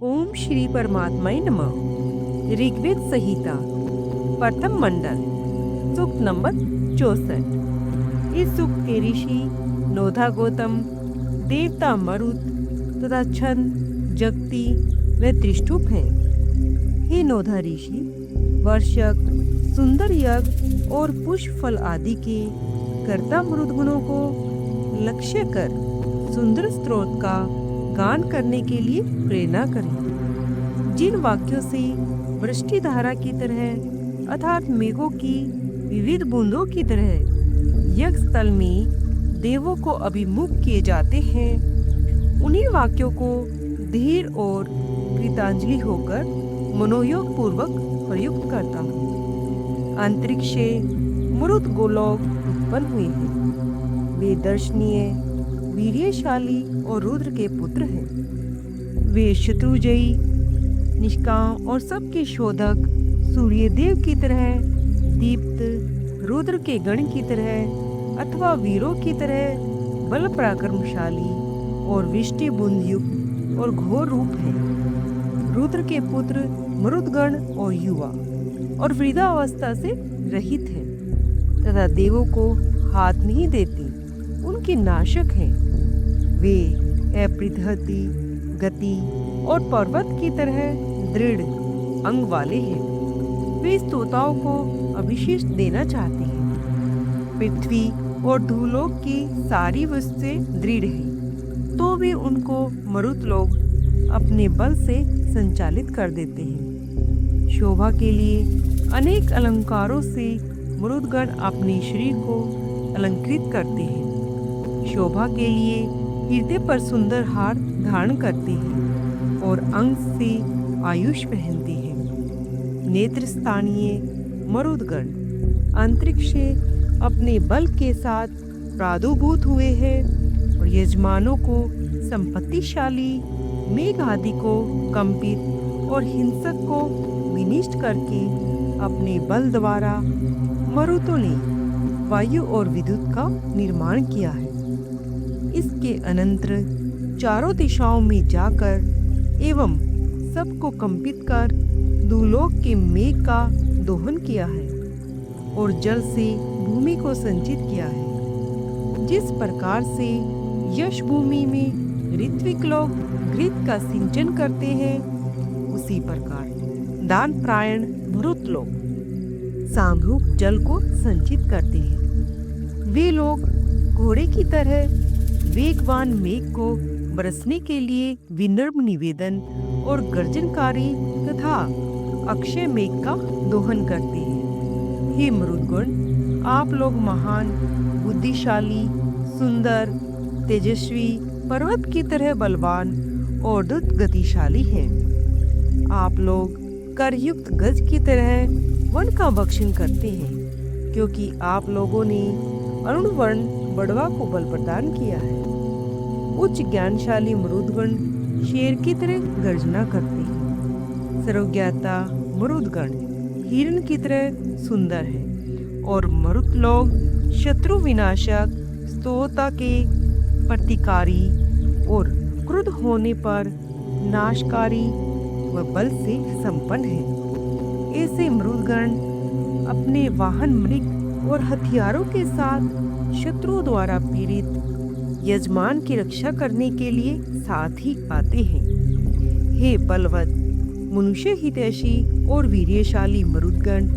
ओम श्री परमात्माय नमः। ऋग्वेद संहिता प्रथम मंडल सूक्त नंबर 64। इस सूक्त के ऋषि नोधा गौतम, देवता मरुत तथा छंद जगती व त्रिष्टुप हैं। हे नोधा ऋषि, वर्षक सुंदर यज्ञ और पुष्प फल आदि के कर्ता मरुद गुणों को लक्ष्य कर सुंदर स्त्रोत का गान करने के लिए प्रेरणा करें। जिन वाक्यों से वृष्टि धारा की तरह अर्थात मेघों की विविध बूंदों की तरह यज्ञ स्थल में देवों को अभिमुख किए जाते हैं, उन्हीं वाक्यों को धीर और कृतांजलि होकर मनोयोग पूर्वक प्रयुक्त करता हूँ। अंतरिक्ष से मरुत गोलोक उत्पन्न हुए हैं। वे दर्शनीय, वीर्यशाली और रुद्र के पुत्र हैं। वे शत्रुजयी, निष्काम और सबके शोधक सूर्यदेव की तरह, दीप्त रुद्र के गण की तरह अथवा वीरों की तरह बल पराक्रमशाली और विष्टि बुंद युक्त और घोर रूप हैं। रुद्र के पुत्र मरुदगण और युवा और वृद्धावस्था से रहित हैं तथा देवों को हाथ नहीं देते, उनके नाशक हैं। वे अपरिहति, गति और पर्वत की तरह दृढ़ अंग वाले हैं। वे स्तोताओं को अभिषेक देना चाहते हैं। पृथ्वी और धूलोक की सारी वस्तुएं दृढ़ हैं, तो भी उनको मरुत लोग अपने बल से संचालित कर देते हैं। शोभा के लिए अनेक अलंकारों से मरुदगण अपने शरीर को अलंकृत करते हैं। शोभा के लिए हृदय पर सुंदर हार धारण करते हैं और अंग से आयुष पहनते हैं। नेत्र स्थानीय मरुदगण अंतरिक्ष से अपने बल के साथ प्रादुर्भूत हुए हैं और यजमानों को संपत्तिशाली, मेघ आदि को कंपित और हिंसक को विनिष्ट करके अपने बल द्वारा मरुतों ने वायु और विद्युत का निर्माण किया है। इसके अनंतर चारों दिशाओं में जाकर एवं सबको कंपित कर दुलोक के मेघ का दोहन किया है और जल से भूमि को संचित किया है। जिस प्रकार से यश भूमि में ऋत्विक लोग घृत का सिंचन करते हैं, उसी प्रकार दान प्रायण मरुत लोग सामरूप जल को संचित करते हैं। वे लोग घोड़े की तरह वेगवान मेघ को बरसने के लिए विनम्र निवेदन और गर्जनकारी तथा अक्षय मेघ का दोहन करते हैं। हे मरुदगण, आप लोग महान, बुद्धिशाली, सुंदर, तेजस्वी, पर्वत की तरह बलवान और द्रुत गतिशाली हैं। आप लोग करयुक्त गज की तरह वन का भक्षण करते हैं, क्योंकि आप लोगों ने अरुण वर्ण बड़वा को बल प्रदान किया है। उच्च ज्ञानशाली मरुदगण शेर की तरह गर्जना करते हैं। सर्वज्ञाता मरुदगण हिरण की तरह सुंदर है और मरुत लोग शत्रु विनाशक, स्तोता के प्रतिकारी और क्रुद्ध होने पर नाशकारी व बल से संपन्न है। ऐसे मरुदगण अपने वाहन मृग और हथियारों के साथ शत्रुओं द्वारा पीड़ित यजमान की रक्षा करने के लिए साथ ही आते हैं। हे बलवत, मनुष्य हितैषी और वीर्यशाली मरुदगण,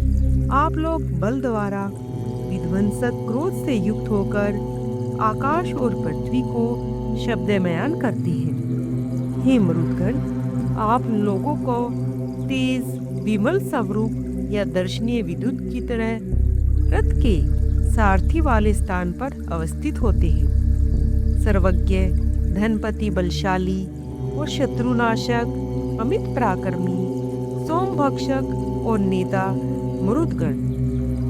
आप लोग बल द्वारा विध्वंसक क्रोध से युक्त होकर आकाश और पृथ्वी को शब्दमयान करते हैं। हे मरुदगण, आप लोगों को तेज विमल स्वरूप या दर्शनीय विद्युत की तरह रथ के सारथी वाले स्थान पर अवस्थित होते हैं। सर्वज्ञ, धनपति, बलशाली और शत्रुनाशक, अमित पराक्रमी, सोमभक्षक और नेता मरुदगण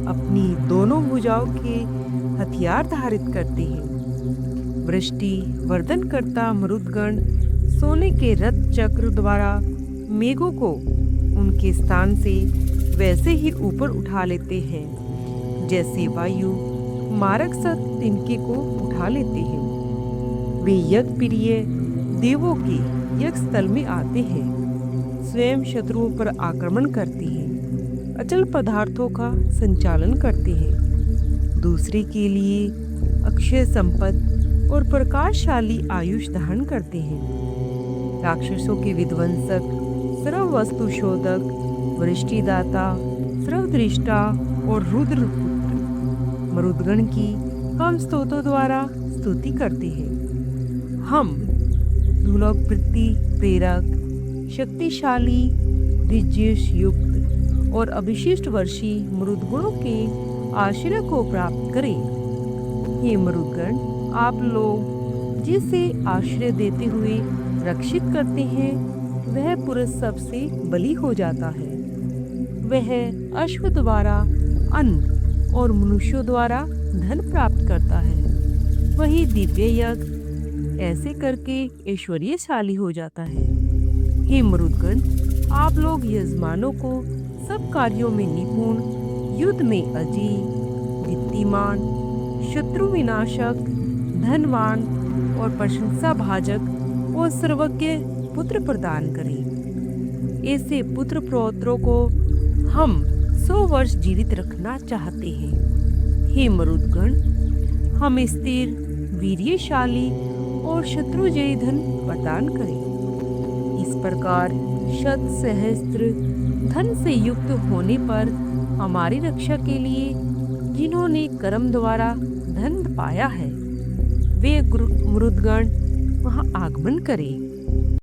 अपनी दोनों भुजाओं के हथियार धारित करते हैं। वृष्टि वर्धन करता मरुदगण सोने के रथ चक्र द्वारा मेघों को उनके स्थान से वैसे ही ऊपर उठा लेते हैं जैसे वायु मारक सत तिनके को उठा लेते हैं। वे यज्ञ प्रिय देवों के यज्ञ स्थल में आते हैं, स्वयं शत्रुओं पर आक्रमण करते हैं, अचल पदार्थों का संचालन करते हैं, दूसरे के लिए अक्षय संपत्ति और प्रकाशशाली आयुष धारण करते हैं। राक्षसों के विध्वंसक, सर्व वस्तु शोधक, वृष्टिदाता, सर्वदृष्टा और रुद्रपुत्र मरुदगण की हम स्तोत्रों द्वारा स्तुति करते हैं। हम दुर्लभवृत्ति प्रेरक, शक्तिशाली, दिव्यश युक्त और अभिशिष्ट वर्षी मरुदगणों के आश्रय को प्राप्त करें। हे मरुदगण, आप लोग जिसे आश्रय देते हुए रक्षित करते हैं, वह पुरुष सबसे बली हो जाता है। वह अश्व द्वारा अन्न और मनुष्यों द्वारा धन प्राप्त करता है। वही दिव्य यज्ञ ऐसे करके ऐश्वर्यशाली हो जाता है। हे मरुदगण, आप लोग यजमानों को सब कार्यों में निपुण, युद्ध में अजीय, दीप्तिमान, शत्रु विनाशक, धनवान और प्रशंसा भाजक और सर्वज्ञ पुत्र प्रदान करें। ऐसे पुत्र पौत्रों को हम 100 वर्ष जीवित रखना चाहते हैं। हे मरुदगण, हम स्थिर, वीर्यशाली और शत्रुजयी धन प्रदान करें। इस प्रकार शत सहस्त्र धन से युक्त होने पर हमारी रक्षा के लिए जिन्होंने कर्म द्वारा धन पाया है, वे मरुदगण वहां आगमन करें।